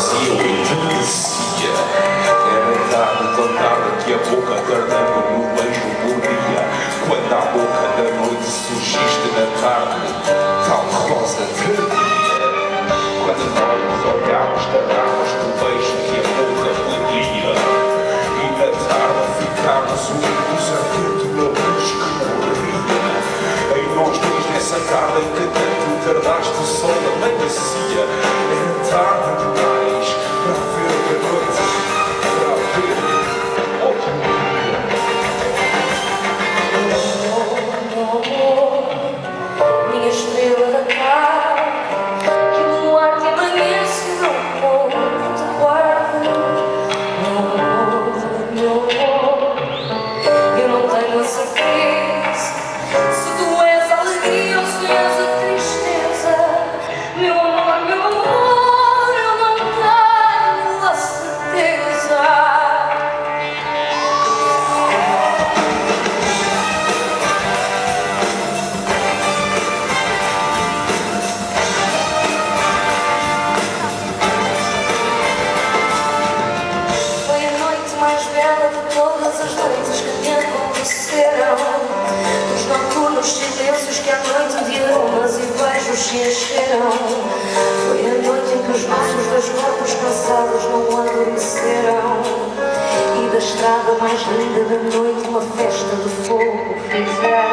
vazio e enriquecia. Era tarde, tão tarde que a boca tardando no beijo mordia. Quando à boca da noite surgiste na tarde, tal rosa tardia. Quando nós nos olhámos, tardámos no beijo que a boca podia. E na tarde ficámos unidos ardendo na luz que morria. Em nós dois nessa tarde em que tanto tardaste, o sol amanhecia. Era tarde demais para ver a noite, para ver outro dia. Minha estrela da tarde, que o luar te amanhece, meu amor, te guarda. Meu amor, eu não tenho a certeza se tu és a alegria ou se és a tristeza. Meu amor, eu não tenho a certeza. Foi a noite mais bela de todas as noites que me aconteceram. Os noturnos silêncios que à noite de aromas e beijos se encheram. Foi a noite em que os nossos dois corpos cansados não adormeceram. E da estrada mais linda da noite uma festa de fogo fizeram.